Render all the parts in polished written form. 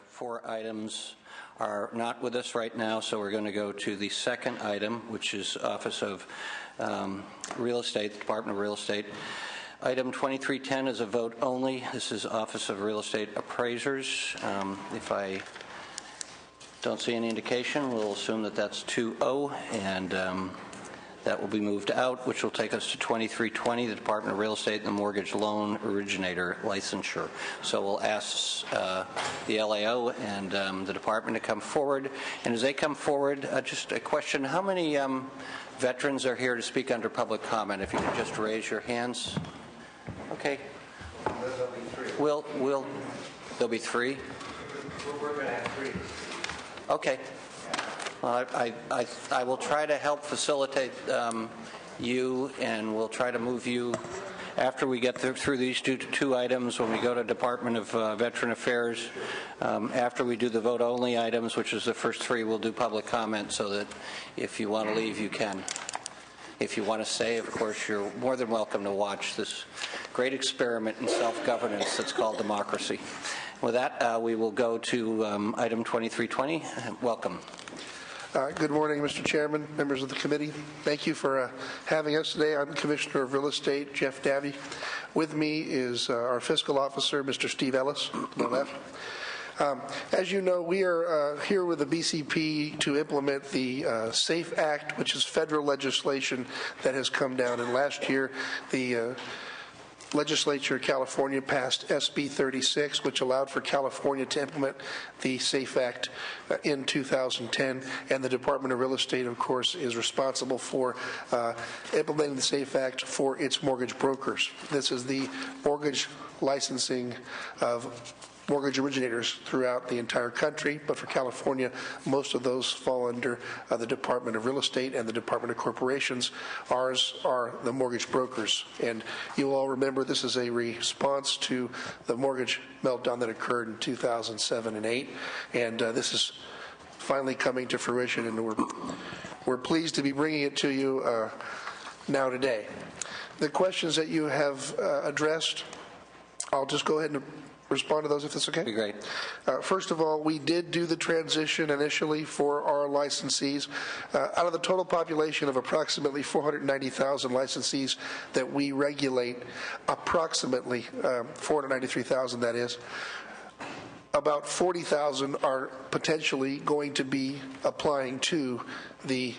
Four items are not with us right now, so we're going to go to the second item, which is Office of Real Estate, Department of Real Estate. Item 2310 is a vote only. This is Office of Real Estate Appraisers. If I don't see any indication, we'll assume that that's 2-0, and that will be moved out, which will take us to 2320, the Department of Real Estate and the Mortgage Loan Originator Licensure. So we'll ask the LAO and the department to come forward. And as they come forward, just a question, how many veterans are here to speak under public comment? If you could just raise your hands. Okay. There'll be three. There'll be three? We're going to have three. Okay. Well, I will try to help facilitate you, and we'll try to move you after we get through these two items. When we go to Department of Veteran Affairs, after we do the vote-only items, which is the first three, we'll do public comment so that if you want to leave, you can. If you want to stay, of course, you're more than welcome to watch this great experiment in self-governance that's called democracy. With that, we will go to item 2320. Welcome. Good morning, Mr. Chairman, members of the committee. Thank you for having us today. I'm Commissioner of Real Estate, Jeff Davey. With me is our fiscal officer, Mr. Steve Ellis, to my left. As you know, we are here with the BCP to implement the SAFE Act, which is federal legislation that has come down. And last year, the Legislature of California passed SB 36, which allowed for California to implement the SAFE Act in 2010, and the Department of Real Estate, of course, is responsible for implementing the SAFE Act for its mortgage brokers. This is the mortgage licensing of mortgage originators throughout the entire country, but for California, most of those fall under the Department of Real Estate and the Department of Corporations. Ours are the mortgage brokers. And you all remember this is a response to the mortgage meltdown that occurred in 2007 and 8, and this is finally coming to fruition, and we're pleased to be bringing it to you now today. The questions that you have addressed, I'll just go ahead and respond to those if that's okay? Be great. First of all, we did do the transition initially for our licensees. Out of the total population of approximately 490,000 licensees that we regulate, approximately 493,000 that is, about 40,000 are potentially going to be applying to the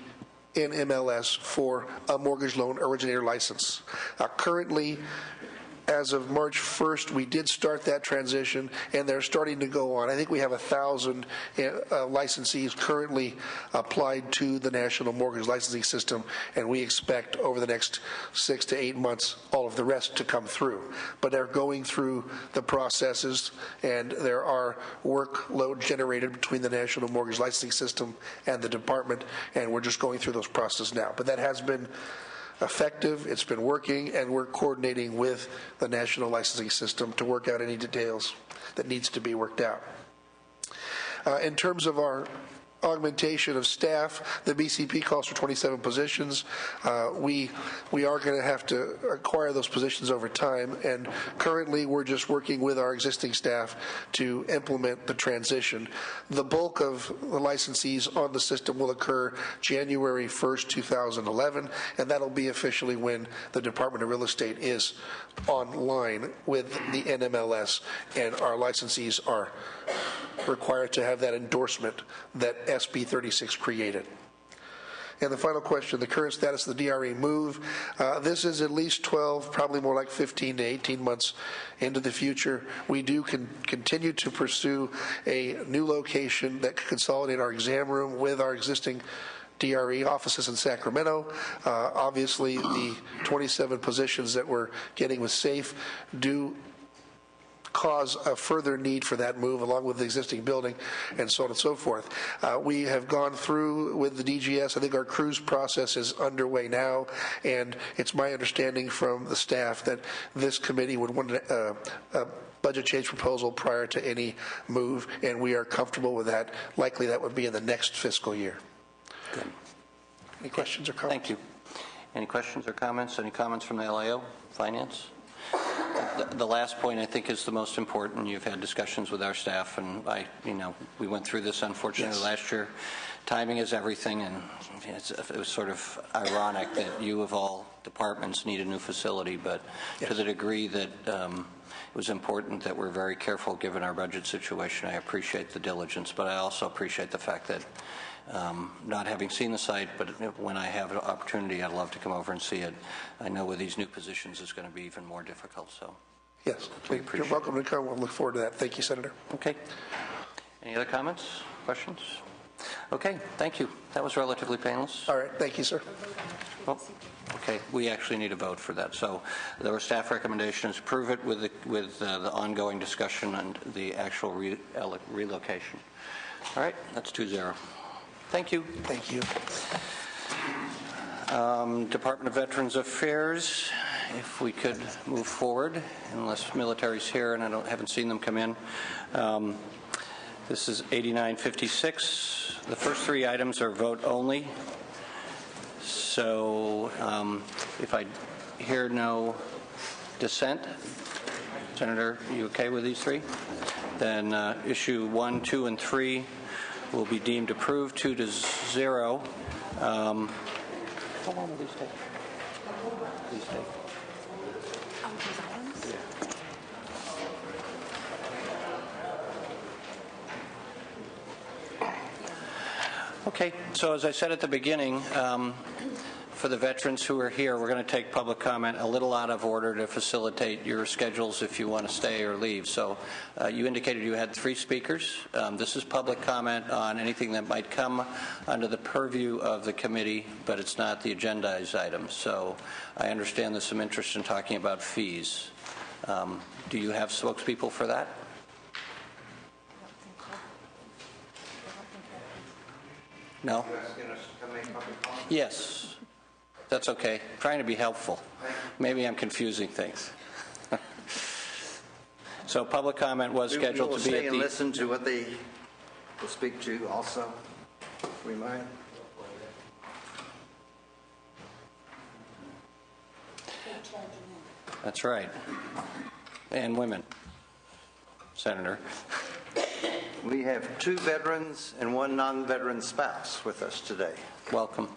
NMLS for a mortgage loan originator license. Currently, as of March 1st, we did start that transition, and they're starting to go on. I think we have 1,000 licensees currently applied to the National Mortgage Licensing System, and we expect over the next 6 to 8 months all of the rest to come through. But they're going through the processes, and there are workload generated between the National Mortgage Licensing System and the department, and we're just going through those processes now. But that has been effective, it's been working, and we're coordinating with the National Licensing System to work out any details that needs to be worked out. In terms of our augmentation of staff, the BCP calls for 27 positions. We are going to have to acquire those positions over time, and currently we're just working with our existing staff to implement the transition. The bulk of the licensees on the system will occur January 1st, 2011, and that'll be officially when the Department of Real Estate is online with the NMLS, and our licensees are required to have that endorsement that SB 36 created. And the final question, the current status of the DRE move. This is at least 12, probably more like 15 to 18 months into the future. We do continue to pursue a new location that could consolidate our exam room with our existing DRE offices in Sacramento. Obviously, the 27 positions that we're getting with SAFE do cause a further need for that move along with the existing building and so on and so forth. We have gone through with the DGS. I think our cruise process is underway now, and it's my understanding from the staff that this committee would want a budget change proposal prior to any move, and we are comfortable with that. Likely that would be in the next fiscal year. Good. Any questions or comments? Thank you. Any questions or comments? Any comments from the LAO? Finance? the last point, I think, is the most important. You've had discussions with our staff, and we went through this, unfortunately, last year. Timing is everything, and it was sort of ironic that you, of all departments, need a new facility, but to the degree that it was important that we're very careful given our budget situation. I appreciate the diligence, but I also appreciate the fact that not having seen the site, but when I have an opportunity, I'd love to come over and see it. I know with these new positions, it's going to be even more difficult, so. Yes, you're welcome to come. We'll look forward to that. Thank you, Senator. Okay. Any other comments, questions? Okay, thank you. That was relatively painless. All right, thank you, sir. Oh, okay, we actually need a vote for that. So our staff recommendation is approve it with the ongoing discussion and the actual relocation. All right, that's 2-0. Thank you. Thank you. Department of Veterans Affairs, if we could move forward, unless military's here and I haven't seen them come in. This is 8956. The first three items are vote only. So if I hear no dissent, Senator, you okay with these three? Then issue 1, 2, and 3 will be deemed approved 2-0. How long will these take? These take? Oh, those items? Yeah. Okay, so as I said at the beginning, for the veterans who are here, we're going to take public comment a little out of order to facilitate your schedules if you want to stay or leave. So you indicated you had 3 speakers. This is public comment on anything that might come under the purview of the committee, but it's not the agendized item. So I understand there's some interest in talking about fees. Do you have spokespeople for that? No? You asking us to come make public comment? Yes. That's okay. Trying to be helpful. Maybe I'm confusing things. So public comment was scheduled to be We will at stay and the... listen to what they will speak to also. We might. That's right. And women, Senator. We have 2 veterans and 1 non-veteran spouse with us today. Welcome.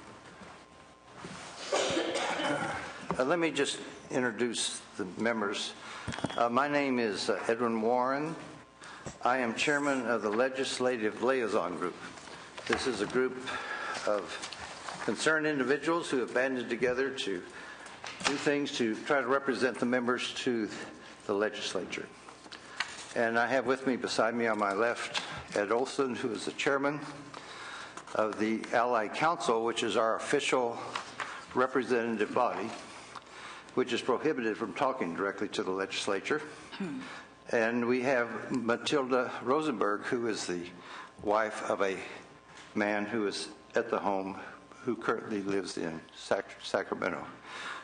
Let me just introduce the members. My name is Edwin Warren. I am chairman of the Legislative Liaison Group. This is a group of concerned individuals who have banded together to do things to try to represent the members to the legislature. And I have with me, beside me on my left, Ed Olson, who is the chairman of the Allied Council, which is our official representative body, which is prohibited from talking directly to the legislature. And we have Matilda Rosenberg, who is the wife of a man who is at the home who currently lives in Sacramento.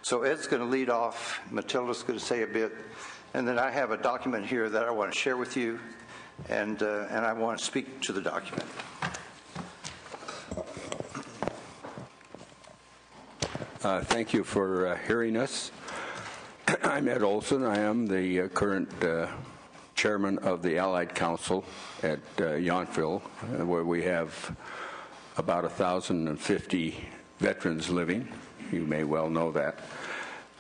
So Ed's going to lead off, Matilda's going to say a bit, and then I have a document here that I want to share with you, and I want to speak to the document. Thank you for hearing us. I'm Ed Olson. I am the current chairman of the Allied Council at Yountville, where we have about 1,050 veterans living. You may well know that.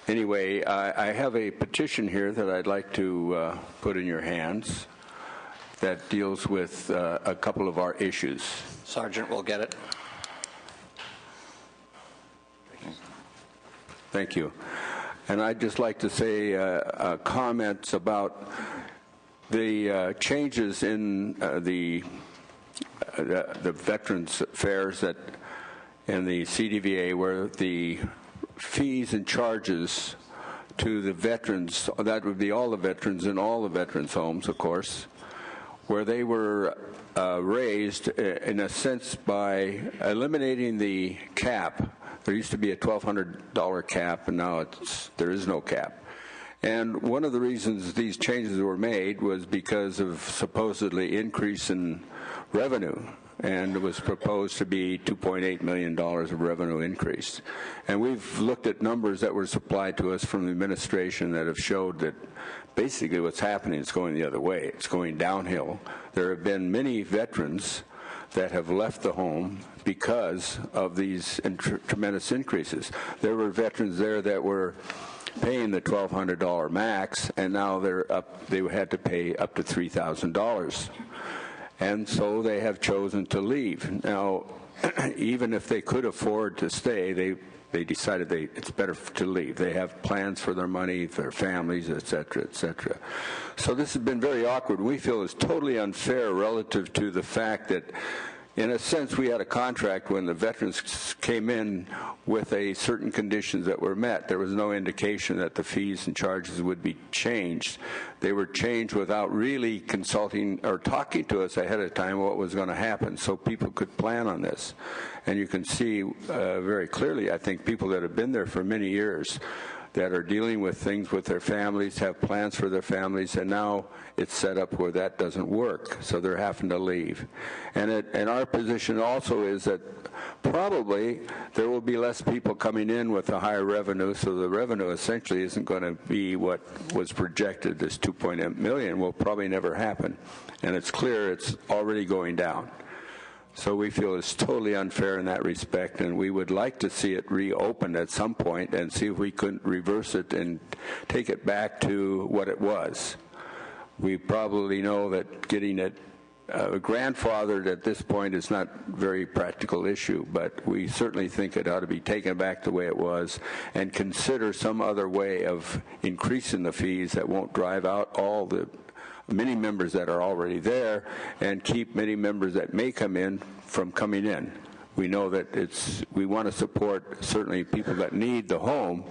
Anyway, I have a petition here that I'd like to put in your hands that deals with a couple of our issues. Sergeant will get it. Thank you. And I'd just like to say comments about the changes in the Veterans Affairs and the CDVA, where the fees and charges to the veterans, that would be all the veterans in all the veterans' homes, of course, where they were raised in a sense by eliminating the cap. There used to be a $1,200 cap, and now there is no cap. And one of the reasons these changes were made was because of supposedly increase in revenue and it was proposed to be $2.8 million of revenue increase. And we've looked at numbers that were supplied to us from the administration that have showed that basically what's happening is going the other way. It's going downhill. There have been many veterans that have left the home because of these tremendous increases. There were veterans there that were paying the $1,200 max, and now they had to pay up to $3,000. And so they have chosen to leave. Now, even if they could afford to stay, they decided it's better to leave. They have plans for their money, for their families, et cetera, et cetera. So this has been very awkward. We feel it's totally unfair relative to the fact that, in a sense, we had a contract when the veterans came in with certain conditions that were met. There was no indication that the fees and charges would be changed. They were changed without really consulting or talking to us ahead of time what was going to happen, so people could plan on this. And you can see very clearly, I think, people that have been there for many years that are dealing with things with their families, have plans for their families, and now it's set up where that doesn't work, so they're having to leave. And our position also is that probably there will be less people coming in with a higher revenue, so the revenue essentially isn't going to be what was projected, this $2.8 million will probably never happen. And it's clear it's already going down. So we feel it's totally unfair in that respect, and we would like to see it reopened at some point and see if we couldn't reverse it and take it back to what it was. We probably know that getting it grandfathered at this point is not a very practical issue, but we certainly think it ought to be taken back the way it was and consider some other way of increasing the fees that won't drive out all the many members that are already there and keep many members that may come in from coming in. We know that we want to support certainly people that need the home,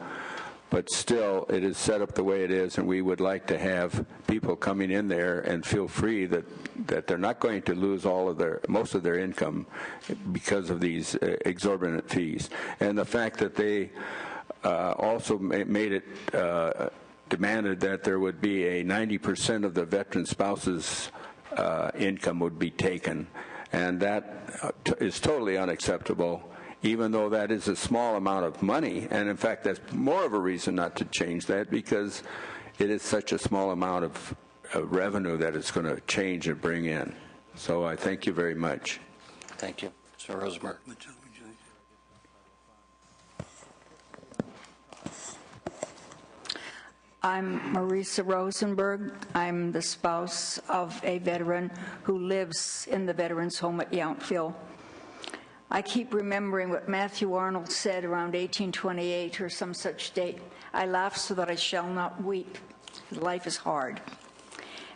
but still it is set up the way it is, and we would like to have people coming in there and feel free that they're not going to lose most of their income because of these exorbitant fees. And the fact that they also made it demanded that there would be a 90% of the veteran spouse's income would be taken, and that is totally unacceptable, even though that is a small amount of money. And in fact, that's more of a reason not to change that, because it is such a small amount of revenue that it's going to change and bring in. So I thank you very much. Thank you. Mr. Rosenberg. I'm Marisa Rosenberg. I'm the spouse of a veteran who lives in the veterans home at Yountville. I keep remembering what Matthew Arnold said around 1828 or some such date. I laugh so that I shall not weep. Life is hard.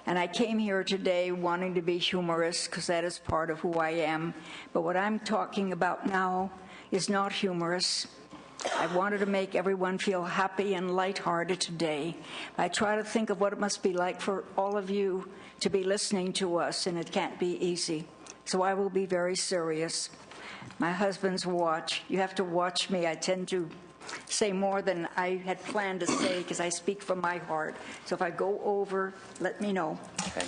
And I came here today wanting to be humorous, because that is part of who I am. But what I'm talking about now is not humorous. I wanted to make everyone feel happy and lighthearted today. I try to think of what it must be like for all of you to be listening to us, and it can't be easy. So I will be very serious. My husband's watch. You have to watch me. I tend to say more than I had planned to say because I speak from my heart. So if I go over, let me know. Okay.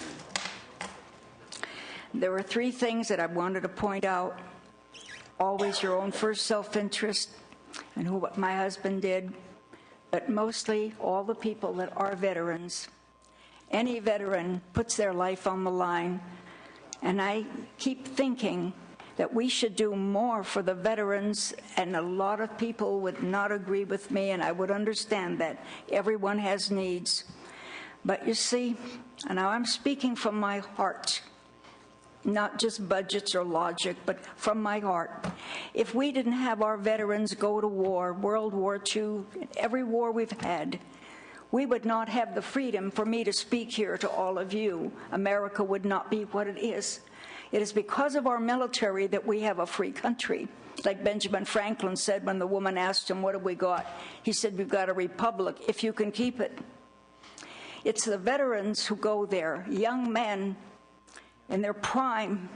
There were three things that I wanted to point out. Always your own first self-interest, and what my husband did, but mostly all the people that are veterans. Any veteran puts their life on the line, and I keep thinking that we should do more for the veterans, and a lot of people would not agree with me, and I would understand that. Everyone has needs. But you see, and now I'm speaking from my heart, not just budgets or logic, but from my heart. If we didn't have our veterans go to war, World War II, every war we've had, we would not have the freedom for me to speak here to all of you. America would not be what it is. It is because of our military that we have a free country. Like Benjamin Franklin said when the woman asked him, what have we got? He said, we've got a republic, if you can keep it. It's the veterans who go there, young men in their prime,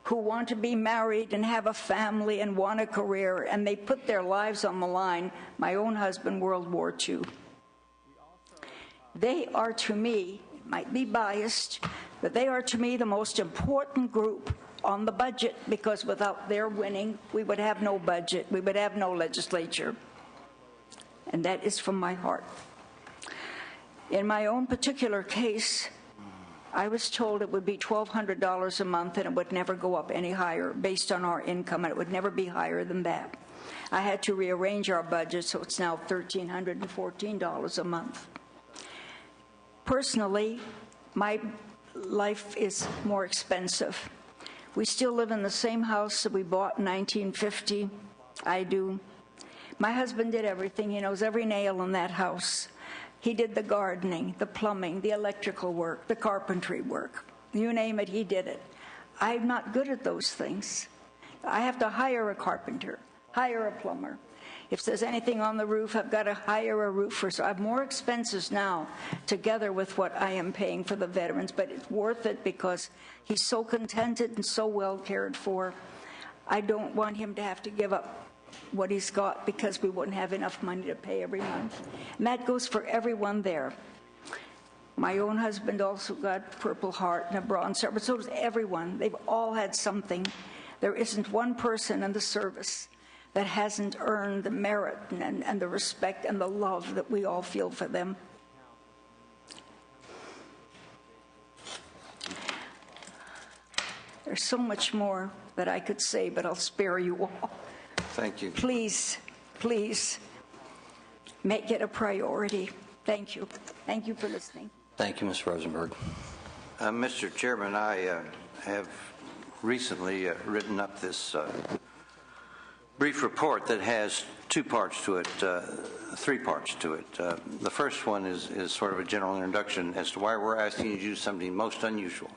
who want to be married and have a family and want a career, and they put their lives on the line. My own husband, World War II. They are, to me, might be biased, but they are, to me, the most important group on the budget, because without their winning, we would have no budget, we would have no legislature. And that is from my heart. In my own particular case, I was told it would be $1,200 a month and it would never go up any higher based on our income, and it would never be higher than that. I had to rearrange our budget, so it's now $1,314 a month. Personally, my life is more expensive. We still live in the same house that we bought in 1950. I do. My husband did everything. He knows every nail in that house. He did the gardening, the plumbing, the electrical work, the carpentry work. You name it, he did it. I'm not good at those things. I have to hire a carpenter, hire a plumber. If there's anything on the roof, I've got to hire a roofer. So I have more expenses now together with what I am paying for the veterans, but it's worth it because he's so contented and so well cared for. I don't want him to have to give up what he's got because we wouldn't have enough money to pay every month. And that goes for everyone there. My own husband also got Purple Heart and a Bronze Star, but so does everyone. They've all had something. There isn't one person in the service that hasn't earned the merit and the respect and the love that we all feel for them. There's so much more that I could say, but I'll spare you all. Thank you. Please, please, make it a priority. Thank you. Thank you for listening. Thank you, Ms. Rosenberg. Mr. Chairman, I have recently written up this brief report that has two parts to it, three parts to it. The first one is sort of a general introduction as to why we're asking you to do something most unusual,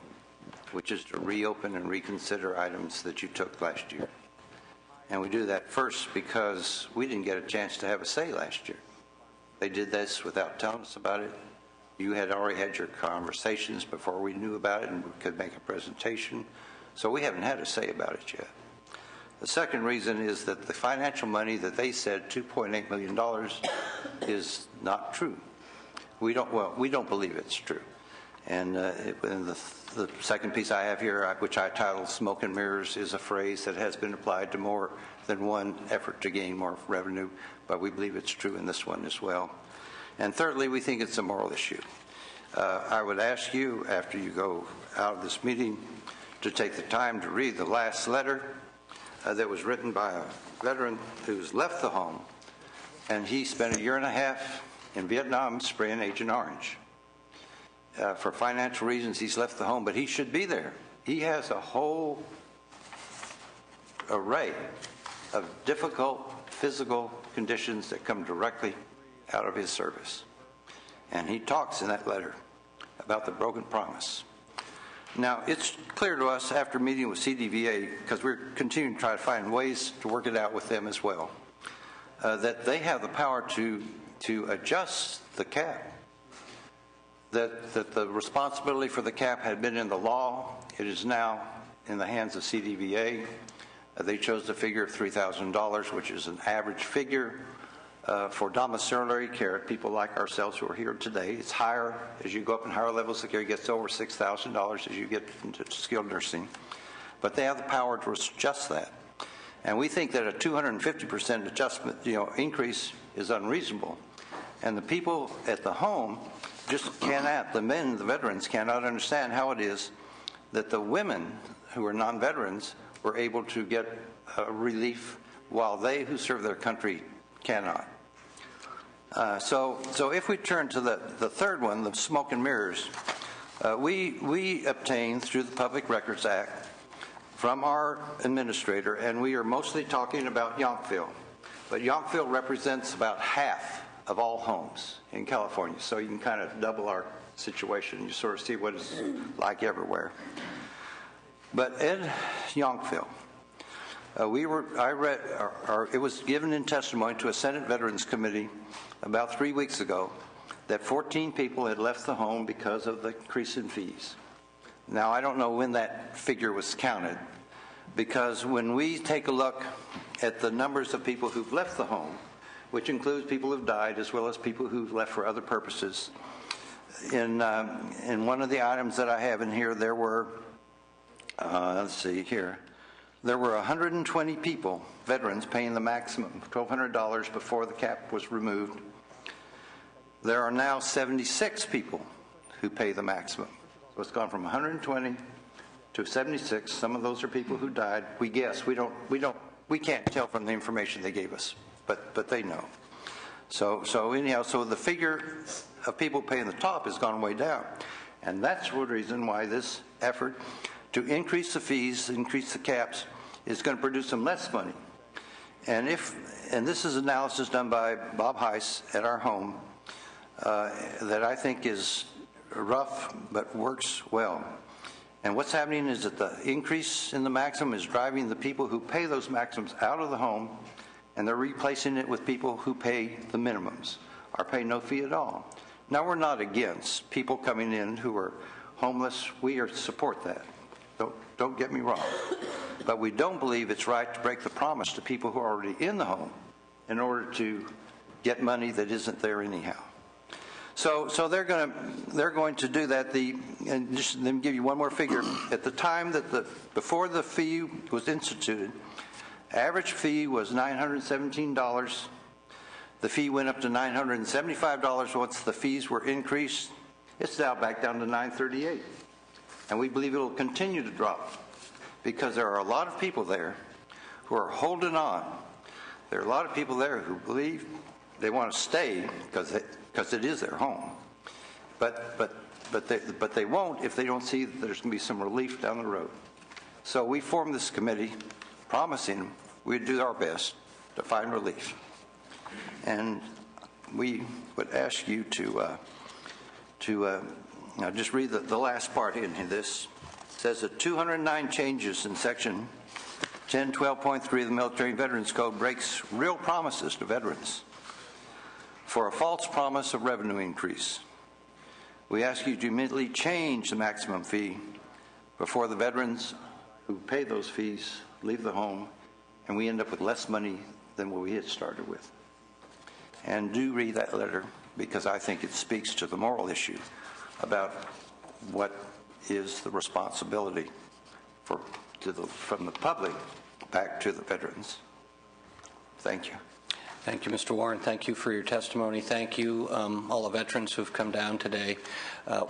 which is to reopen and reconsider items that you took last year. And we do that first because we didn't get a chance to have a say last year. They did this without telling us about it. You had already had your conversations before we knew about it and could make a presentation. So we haven't had a say about it yet. The second reason is that the financial money that they said, $2.8 million, is not true. We don't believe it's true. And the second piece I have here, which I titled Smoke and Mirrors, is a phrase that has been applied to more than one effort to gain more revenue, but we believe it's true in this one as well. And thirdly, we think it's a moral issue. I would ask you, after you go out of this meeting, to take the time to read the last letter that was written by a veteran who's left the home, and he spent 1.5 years in Vietnam spraying Agent Orange. For financial reasons, he's left the home, but he should be there. He has a whole array of difficult physical conditions that come directly out of his service. And he talks in that letter about the broken promise. Now, it's clear to us after meeting with CDVA, because we're continuing to try to find ways to work it out with them as well, that they have the power to adjust the cap. That the responsibility for the cap had been in the law. It is now in the hands of CDVA. They chose the figure of $3,000, which is an average figure for domiciliary care. People like ourselves who are here today. It's higher as you go up in higher levels of care. It gets over $6,000 as you get into skilled nursing. But they have the power to adjust that. And we think that a 250% adjustment, increase is unreasonable. And the people at the home just cannot, the men, the veterans, cannot understand how it is that the women who are non-veterans were able to get relief while they who serve their country cannot. So if we turn to the third one, the smoke and mirrors, we obtained through the Public Records Act from our administrator, and we are mostly talking about Yountville, but Yountville represents about half of all homes in California, so you can kind of double our situation. You sort of see what it's like everywhere. But in Yountville, it was given in testimony to a Senate Veterans Committee about 3 weeks ago that 14 people had left the home because of the increase in fees. Now, I don't know when that figure was counted, because when we take a look at the numbers of people who've left the home, which includes people who've died as well as people who've left for other purposes, in one of the items that I have in here, there were let's see here. There were 120 people, veterans, paying the maximum, $1,200 before the cap was removed. There are now 76 people who pay the maximum. So it's gone from 120 to 76. Some of those are people who died. We guess. We can't tell from the information they gave us, but they know. So anyhow, so the figure of people paying the top has gone way down. And that's the reason why this effort to increase the fees, increase the caps, is going to produce some less money. And this is analysis done by Bob Heiss at our home that I think is rough but works well. And what's happening is that the increase in the maximum is driving the people who pay those maximums out of the home, and they're replacing it with people who pay the minimums or pay no fee at all. Now, we're not against people coming in who are homeless. We support that. Don't get me wrong. But we don't believe it's right to break the promise to people who are already in the home in order to get money that isn't there anyhow. So they're going to do that. And just let me give you one more figure. At the time that before the fee was instituted, average fee was $917. The fee went up to $975 once the fees were increased. It's now back down to $938. And we believe it will continue to drop because there are a lot of people there who are holding on. There are a lot of people there who believe they want to stay because it is their home. But they won't if they don't see that there's going to be some relief down the road. So we formed this committee promising we'd do our best to find relief. And we would ask you to just read the last part in this. It says that 209 changes in Section 1012.3 of the Military Veterans Code breaks real promises to veterans for a false promise of revenue increase. We ask you to immediately change the maximum fee before the veterans who pay those fees leave the home, and we end up with less money than what we had started with. And do read that letter, because I think it speaks to the moral issue about what is the responsibility from the public back to the veterans. Thank you. Thank you, Mr. Warren. Thank you for your testimony. Thank you, all the veterans who've come down today.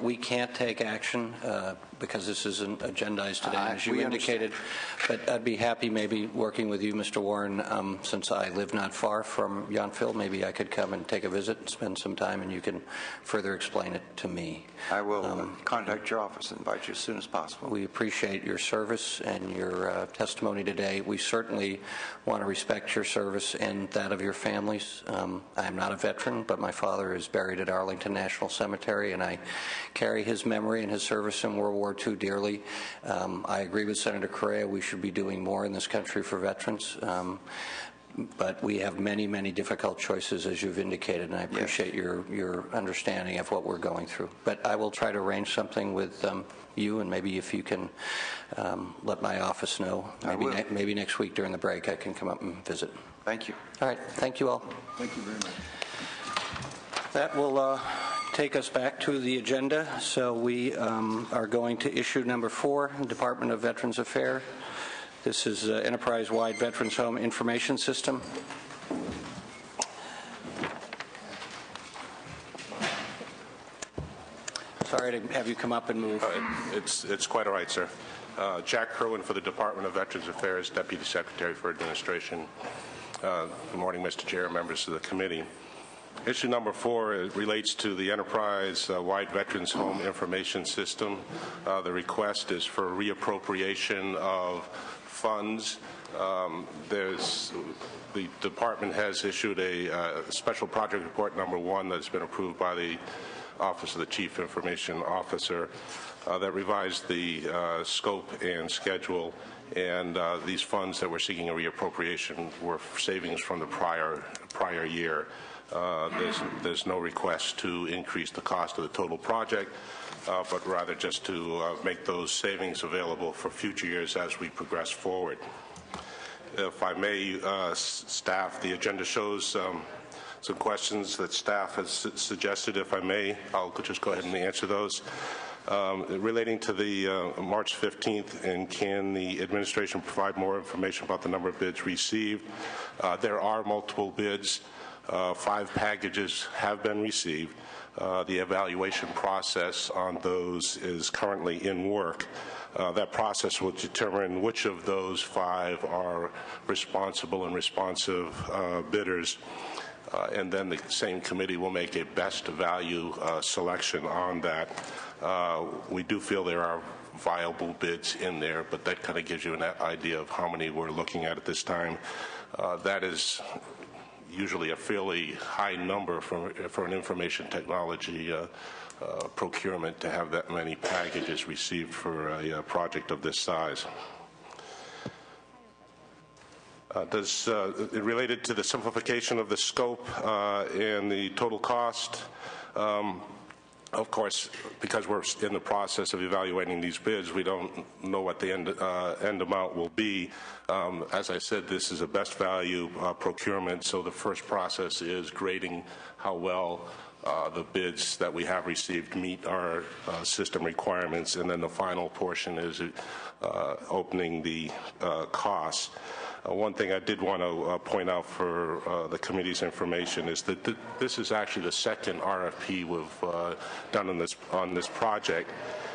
We can't take action because this isn't agendized today, as you indicated. But I'd be happy maybe working with you, Mr. Warren, since I live not far from Yountville. Maybe I could come and take a visit and spend some time, and you can further explain it to me. I will contact your office and invite you as soon as possible. We appreciate your service and your testimony today. We certainly want to respect your service and that of your families. I am not a veteran, but my father is buried at Arlington National Cemetery, and I carry his memory and his service in World War II dearly. I agree with Senator Correa. We should be doing more in this country for veterans. But we have many, many difficult choices, as you've indicated, and I appreciate your understanding of what we're going through. But I will try to arrange something with you, and maybe if you can let my office know, maybe next week during the break I can come up and visit. Thank you. All right. Thank you all. Thank you very much. That will take us back to the agenda. So we are going to issue number 4, Department of Veterans Affairs. This is Enterprise-Wide Veterans Home Information System. Sorry to have you come up and move. It's quite all right, sir. Jack Kerwin for the Department of Veterans Affairs, Deputy Secretary for Administration. Good morning, Mr. Chair, members of the committee. Issue number 4 relates to the Enterprise-Wide Veterans Home Information System. The request is for reappropriation of funds. The department has issued a special project report number 1 that's been approved by the Office of the Chief Information Officer that revised the scope and schedule, and these funds that we're seeking a reappropriation were savings from the prior year. There's no request to increase the cost of the total project, but rather just to make those savings available for future years as we progress forward. If I may, staff, the agenda shows some questions that staff has suggested. If I may, I'll just go ahead and answer those. Relating to the March 15th, and can the administration provide more information about the number of bids received? There are multiple bids. 5 packages have been received. The evaluation process on those is currently in work. That process will determine which of those 5 are responsible and responsive bidders. And then the same committee will make a best value selection on that. We do feel there are viable bids in there, but that kind of gives you an idea of how many we're looking at this time. That is usually a fairly high number for an information technology procurement to have that many packages received for a project of this size. Related to the simplification of the scope and the total cost, of course, because we're in the process of evaluating these bids, we don't know what the end amount will be. As I said, this is a best value procurement, so the first process is grading how well the bids that we have received meet our system requirements, and then the final portion is opening the costs. One thing I did want to point out for the committee's information is that this is actually the second RFP we've done on this project.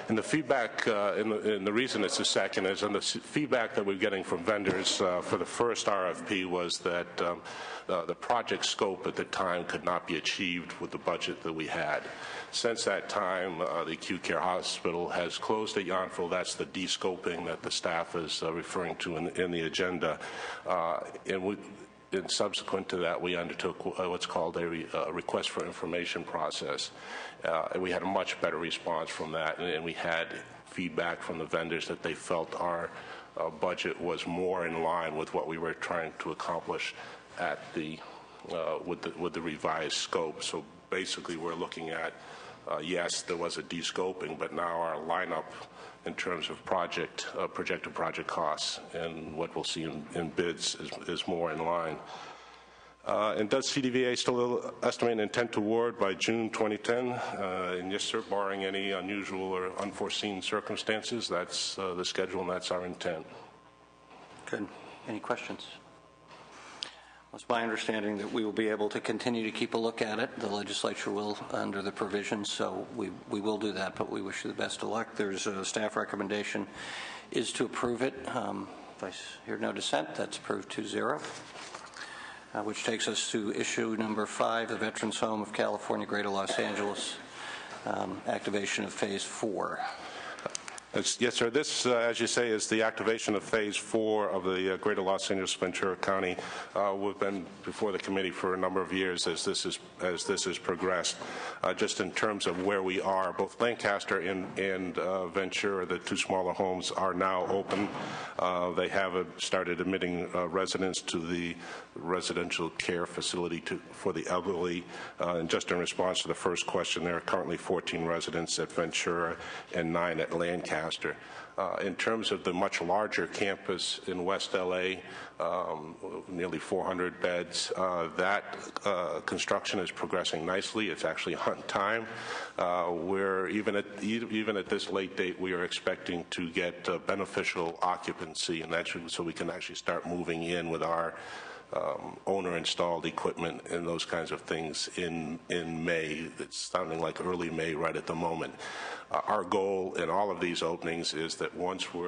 And the feedback, and the reason it's the second is, and the feedback that we're getting from vendors for the first RFP was that the project scope at the time could not be achieved with the budget that we had. Since that time, the acute care hospital has closed at Yountville. That's the de-scoping that the staff is referring to in the agenda. And subsequent to that, we undertook what's called a request for information process. And we had a much better response from that, and we had feedback from the vendors that they felt our budget was more in line with what we were trying to accomplish at with the revised scope. So basically, we're looking at yes, there was a de-scoping, but now our lineup in terms of projected project costs and what we'll see in bids is more in line. And does CDVA still estimate an intent to award by June 2010? And yes, sir, barring any unusual or unforeseen circumstances, that's the schedule and that's our intent. Good. Any questions? It's my understanding that we will be able to continue to keep a look at it. The legislature will, under the provisions, so we will do that, but we wish you the best of luck. There's a staff recommendation is to approve it. If I hear no dissent, that's approved 2-0, which takes us to issue number 5, the Veterans Home of California, Greater Los Angeles, activation of Phase 4. Yes, sir. This, as you say, is the activation of Phase 4 of the Greater Los Angeles Ventura County. We've been before the committee for a number of years as this has progressed. Just in terms of where we are, both Lancaster and Ventura, the 2 smaller homes, are now open. They have started admitting residents to the residential care facility for the elderly. And just in response to the first question, there are currently 14 residents at Ventura and 9 at Lancaster. In terms of the much larger campus in West LA, nearly 400 beds, that construction is progressing nicely. It's actually on time. We're even at this late date, we are expecting to get beneficial occupancy, and so we can actually start moving in with our owner-installed equipment and those kinds of things in May. It's sounding like early May right at the moment. Our goal in all of these openings is that once we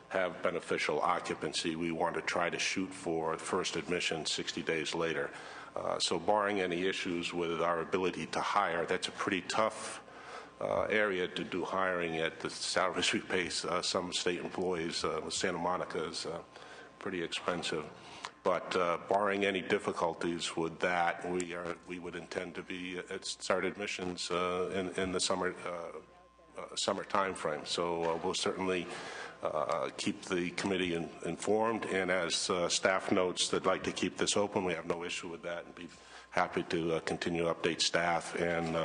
have beneficial occupancy, we want to try to shoot for first admission 60 days later. So barring any issues with our ability to hire, that's a pretty tough area to do hiring at the salaries we pay some state employees. Santa Monica is pretty expensive. But barring any difficulties with that, we would intend to be at start admissions in the summer time frame. So we'll certainly keep the committee informed. And as staff notes that'd like to keep this open, we have no issue with that, and be happy to continue to update staff and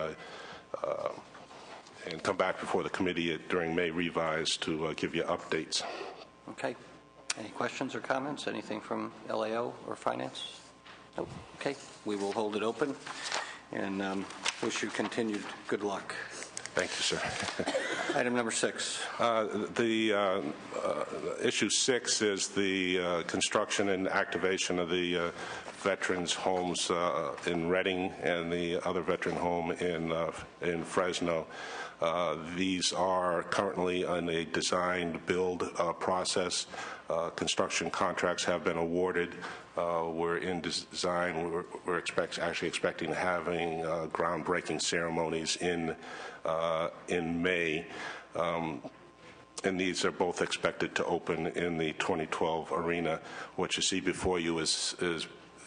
come back before the committee during May revise to give you updates. Okay. Any questions or comments? Anything from LAO or Finance? Nope. Okay. We will hold it open and wish you continued good luck. Thank you, sir. Item number 6. Issue 6 is the construction and activation of the veterans' homes in Reading and the other veteran home in Fresno. These are currently in a design-build process. Construction contracts have been awarded. We're in design. We're actually expecting having groundbreaking ceremonies in May. And these are both expected to open in the 2012 arena. What you see before you is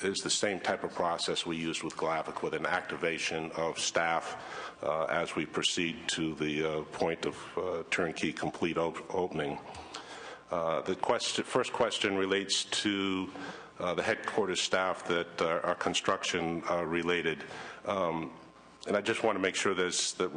the same type of process we used with Glavic, with an activation of staff as we proceed to the point of turnkey complete opening. The first question relates to the headquarters staff that are construction related. And I just want to make sure that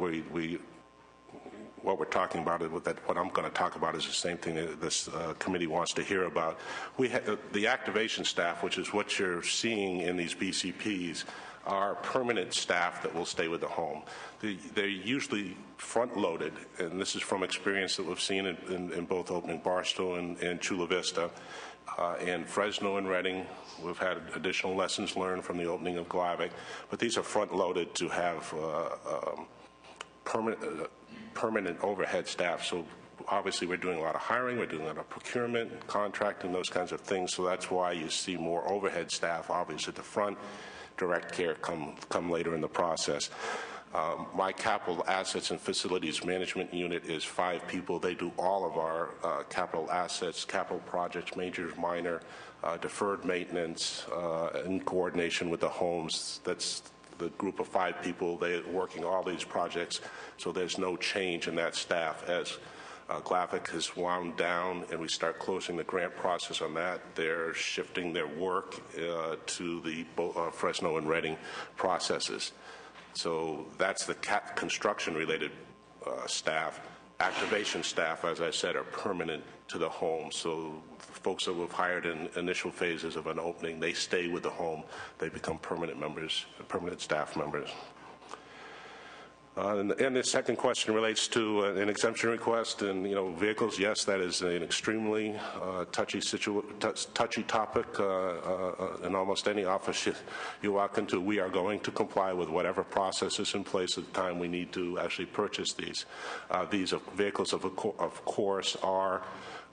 what we're talking about, what I'm going to talk about is the same thing that this committee wants to hear about. The activation staff, which is what you're seeing in these BCPs, are permanent staff that will stay with the home. They're usually front-loaded, and this is from experience that we've seen in both opening Barstow and Chula Vista. In Fresno and Reading, we've had additional lessons learned from the opening of Glavic, but these are front-loaded to have permanent overhead staff. So obviously we're doing a lot of hiring, we're doing a lot of procurement, contracting, those kinds of things. So that's why you see more overhead staff, obviously at the front. Direct care come later in the process. My capital assets and facilities management unit is 5 people. They do all of our capital assets, capital projects, major, minor, deferred maintenance, in coordination with the homes. That's the group of 5 people. They're working all these projects, so there's no change in that staff. As Glavic has wound down and we start closing the grant process on that, they're shifting their work to the Fresno and Reading processes. So that's the construction-related staff. Activation staff, as I said, are permanent to the home. So folks that we've hired in initial phases of an opening, they stay with the home. They become permanent members, permanent staff members. And the second question relates to an exemption request and vehicles. Yes, that is an extremely touchy topic. In almost any office you walk into, we are going to comply with whatever process is in place at the time we need to actually purchase these. These vehicles, of course, are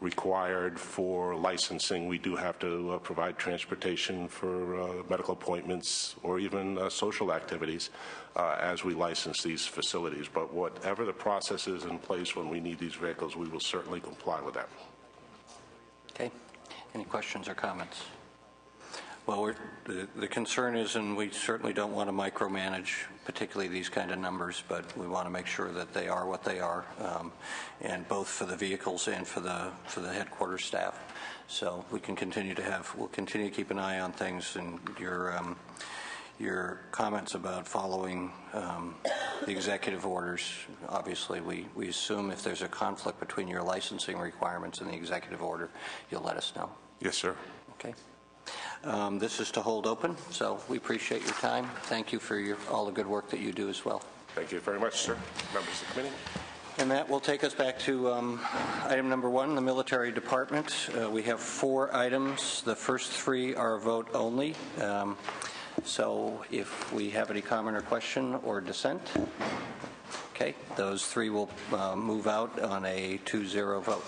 required for licensing. We do have to provide transportation for medical appointments or even social activities as we license these facilities. But whatever the process is in place when we need these vehicles, we will certainly comply with that. Okay. Any questions or comments? Well, the concern is, and we certainly don't want to micromanage particularly these kind of numbers, but we want to make sure that they are what they are, and both for the vehicles and for the headquarters staff. So we can we'll continue to keep an eye on things, and your comments about following the executive orders. Obviously, we assume if there's a conflict between your licensing requirements and the executive order, you'll let us know. Yes, sir. Okay. This is to hold open, so we appreciate your time. Thank you for all the good work that you do as well. Thank you very much, sir. Members of the committee. And that will take us back to item number 1, the military department. We have 4 items. The first 3 are a vote only. So if we have any comment or question or dissent, okay, those 3 will move out on a 2-0 vote,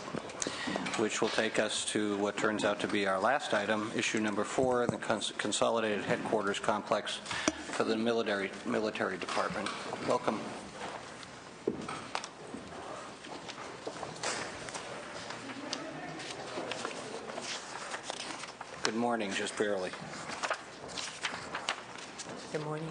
which will take us to what turns out to be our last item, issue number 4, the consolidated headquarters complex for the military department. Welcome. Good morning, just barely. Good morning.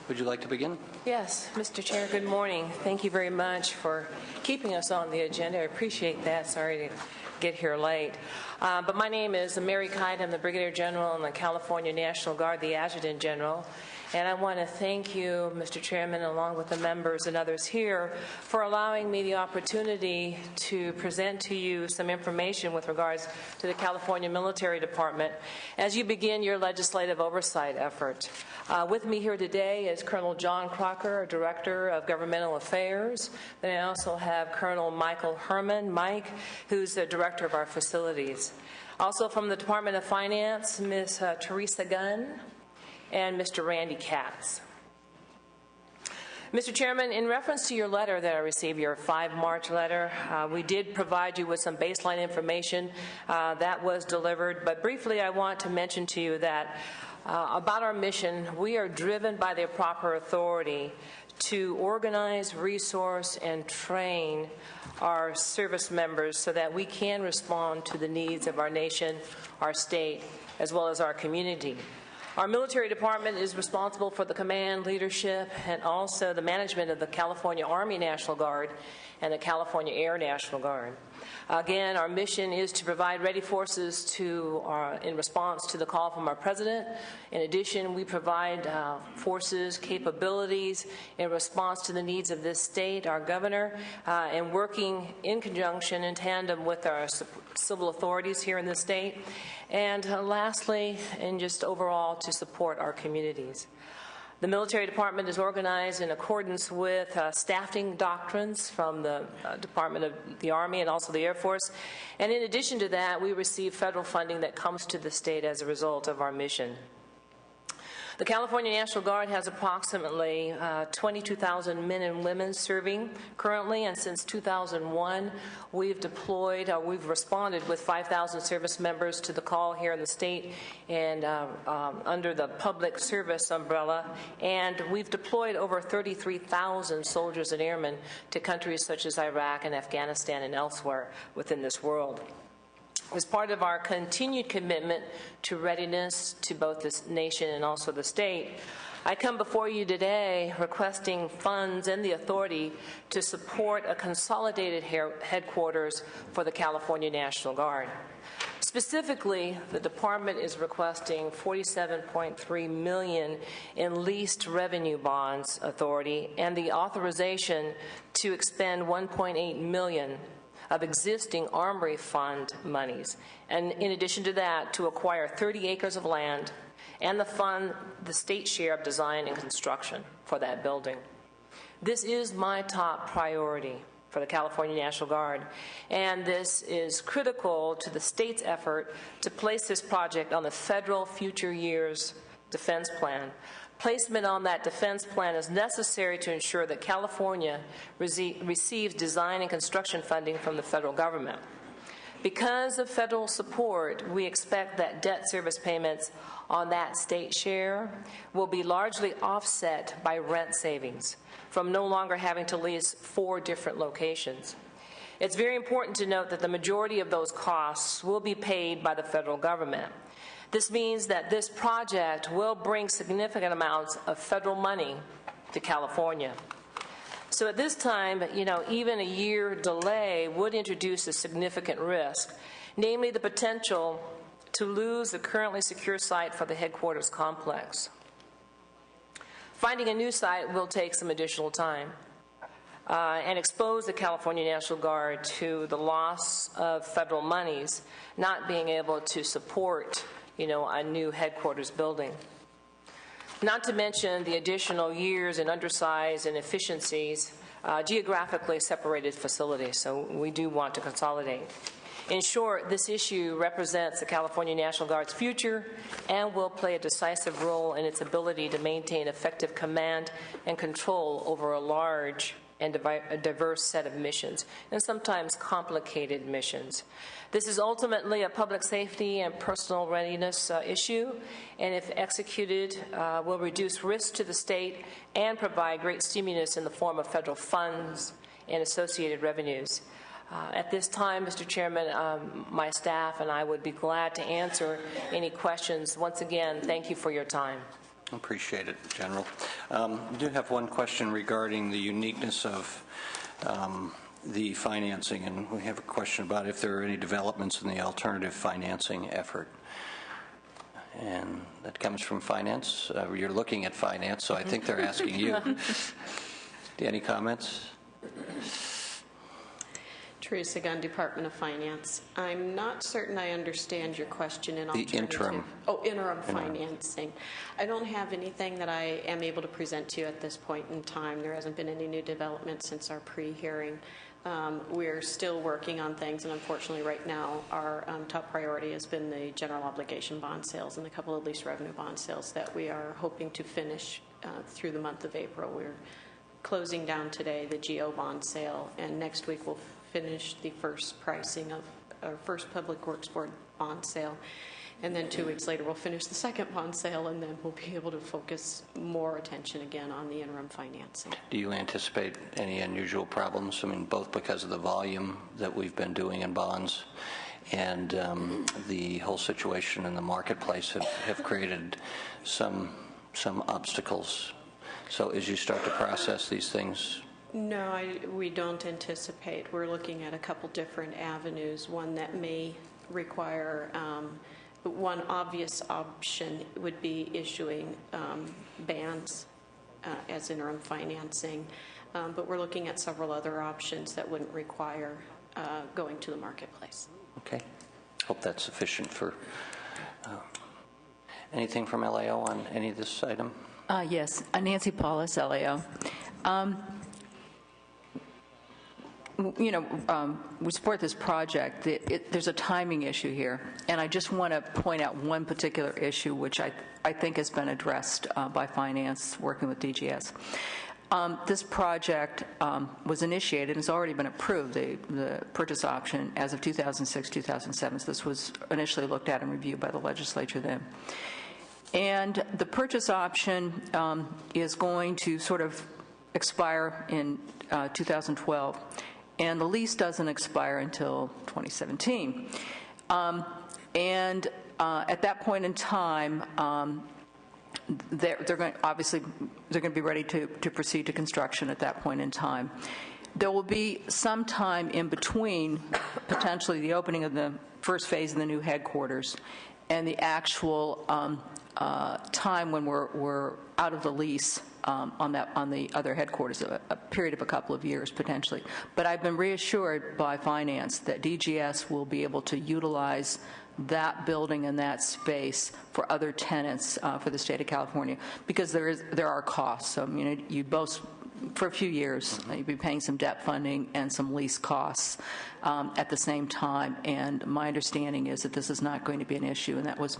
Would you like to begin? Yes, Mr. Chair, good morning. Thank you very much for keeping us on the agenda. I appreciate that. Sorry to get here late. But my name is Mary Kite. I'm the Brigadier General in the California National Guard, the Adjutant General. And I want to thank you, Mr. Chairman, along with the members and others here, for allowing me the opportunity to present to you some information with regards to the California Military Department as you begin your legislative oversight effort. With me here today is Colonel John Crocker, Director of Governmental Affairs. Then I also have Colonel Michael Herman, Mike, who's the Director of our facilities. Also from the Department of Finance, Ms. Teresa Gunn and Mr. Randy Katz. Mr. Chairman, in reference to your letter that I received, your 5 March letter, we did provide you with some baseline information that was delivered. But briefly, I want to mention to you that about our mission, we are driven by the proper authority to organize, resource, and train our service members so that we can respond to the needs of our nation, our state, as well as our community. Our military department is responsible for the command, leadership, and also the management of the California Army National Guard and the California Air National Guard. Again, our mission is to provide ready forces in response to the call from our president. In addition, we provide forces, capabilities in response to the needs of this state, our governor, and working in conjunction, in tandem with our civil authorities here in the state. And lastly, and just overall, to support our communities. The military department is organized in accordance with staffing doctrines from the Department of the Army and also the Air Force. And in addition to that, we receive federal funding that comes to the state as a result of our mission. The California National Guard has approximately 22,000 men and women serving currently, and since 2001, we've responded with 5,000 service members to the call here in the state and under the public service umbrella, and we've deployed over 33,000 soldiers and airmen to countries such as Iraq and Afghanistan and elsewhere within this world. As part of our continued commitment to readiness to both this nation and also the state, I come before you today requesting funds and the authority to support a consolidated headquarters for the California National Guard. Specifically, the department is requesting $47.3 million in leased revenue bonds authority and the authorization to expend $1.8 million of existing Armory Fund monies, and in addition to that, to acquire 30 acres of land and fund the state share of design and construction for that building. This is my top priority for the California National Guard, and this is critical to the state's effort to place this project on the federal future years defense plan. Placement on that defense plan is necessary to ensure that California receives design and construction funding from the federal government. Because of federal support, we expect that debt service payments on that state share will be largely offset by rent savings from no longer having to lease 4 different locations. It's very important to note that the majority of those costs will be paid by the federal government. This means that this project will bring significant amounts of federal money to California. So at this time, even a year delay would introduce a significant risk, namely the potential to lose the currently secure site for the headquarters complex. Finding a new site will take some additional time and expose the California National Guard to the loss of federal monies, not being able to support a new headquarters building. Not to mention the additional years in undersize and efficiencies, geographically separated facilities, so we do want to consolidate. In short, this issue represents the California National Guard's future and will play a decisive role in its ability to maintain effective command and control over a large and a diverse set of missions, and sometimes complicated missions. This is ultimately a public safety and personal readiness issue, and if executed, will reduce risk to the state and provide great stimulus in the form of federal funds and associated revenues. At this time, Mr. Chairman, my staff and I would be glad to answer any questions. Once again, thank you for your time. Appreciate it, General. I do have one question regarding the uniqueness of the financing, and we have a question about if there are any developments in the alternative financing effort. And that comes from Finance. You're looking at Finance, so I think they're asking you. Any comments? Teresa Gunn, Department of Finance. I'm not certain I understand your question in alternative. The interim. Oh, interim financing. I don't have anything that I am able to present to you at this point in time. There hasn't been any new development since our pre-hearing. We're still working on things, and unfortunately right now our top priority has been the general obligation bond sales and a couple of lease revenue bond sales that we are hoping to finish through the month of April. We're closing down today the GO bond sale, and next week we'll finish the first pricing of our first Public Works Board bond sale. And then 2 weeks later, we'll finish the second bond sale, and then we'll be able to focus more attention again on the interim financing. Do you anticipate any unusual problems? I mean, both because of the volume that we've been doing in bonds and the whole situation in the marketplace have created some obstacles. So as you start to process these things... No, we don't anticipate. We're looking at a couple different avenues. One that may require... one obvious option would be issuing bans as interim financing, but we're looking at several other options that wouldn't require going to the marketplace. Okay. Hope that's sufficient for... anything from LAO on any of this item? Yes. Nancy Paulus, LAO. We support this project. There's a timing issue here, and I just want to point out one particular issue which I think has been addressed by Finance working with DGS. This project was initiated and has already been approved, the purchase option, as of 2006-2007. So this was initially looked at and reviewed by the legislature then. And the purchase option is going to sort of expire in 2012. And the lease doesn't expire until 2017. And at that point in time, they're going to be ready to proceed to construction at that point in time. There will be some time in between, potentially the opening of the first phase of the new headquarters and the actual time when we're out of the lease on the other headquarters, a period of a couple of years potentially. But I've been reassured by Finance that DGS will be able to utilize that building and that space for other tenants for the state of California, because there are costs. So, you both, for a few years, you'd be paying some debt funding and some lease costs at the same time. And my understanding is that this is not going to be an issue, and that was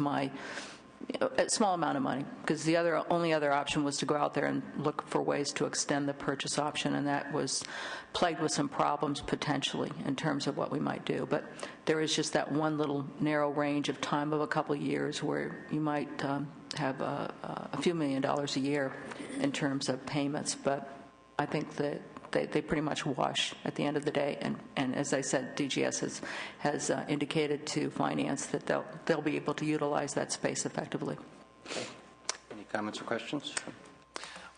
a small amount of money, because the only other option was to go out there and look for ways to extend the purchase option, and that was plagued with some problems potentially in terms of what we might do. But there is just that one little narrow range of time of a couple of years where you might have a few $1 million a year in terms of payments. But I think that they pretty much wash at the end of the day. And as I said, DGS has indicated to Finance that they'll be able to utilize that space effectively. Okay. Any comments or questions?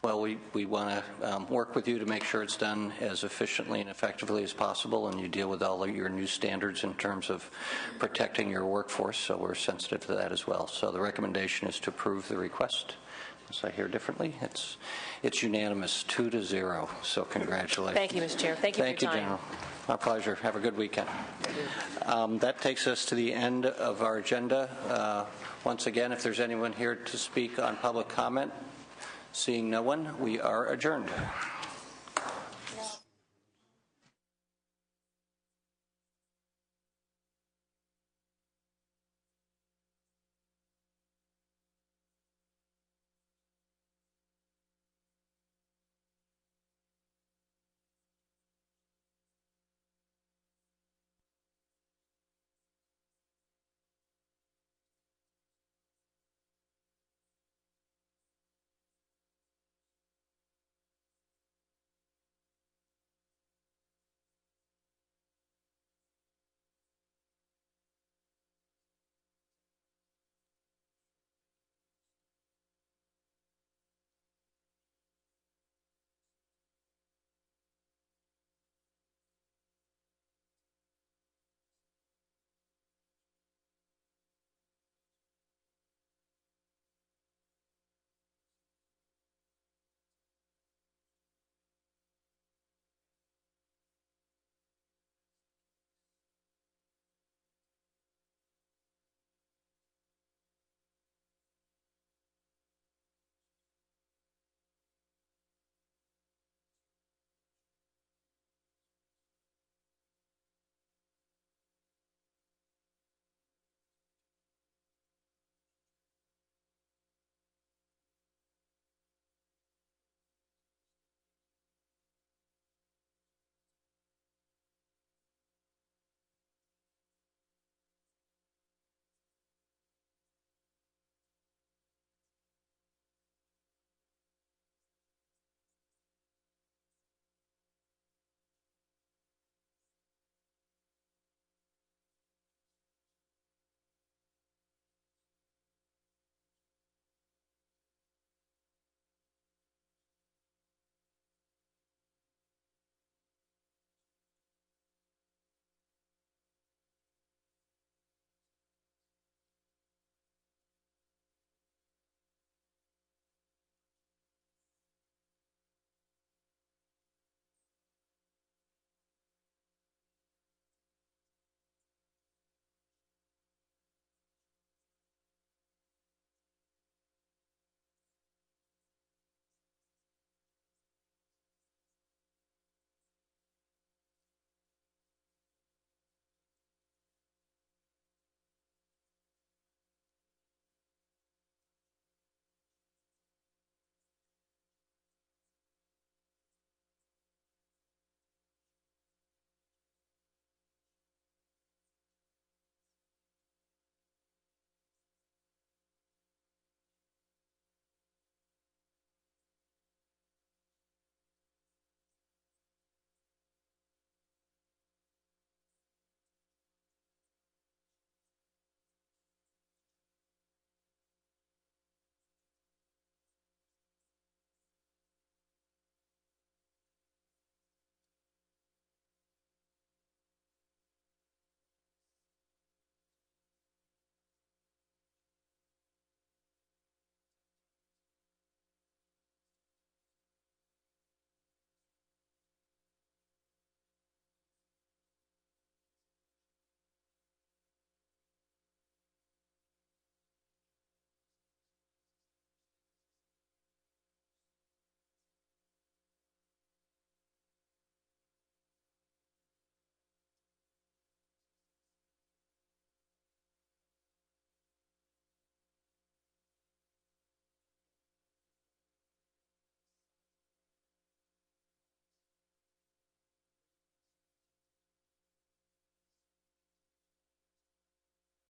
Well, we want to work with you to make sure it's done as efficiently and effectively as possible, and you deal with all of your new standards in terms of protecting your workforce, so we're sensitive to that as well. So the recommendation is to approve the request. As I hear differently, it's unanimous, 2-0. So congratulations. Thank you, Mr. Chair. Thank you for your time. Thank you, General. My pleasure. Have a good weekend. That takes us to the end of our agenda. Once again, if there's anyone here to speak on public comment, seeing no one, we are adjourned.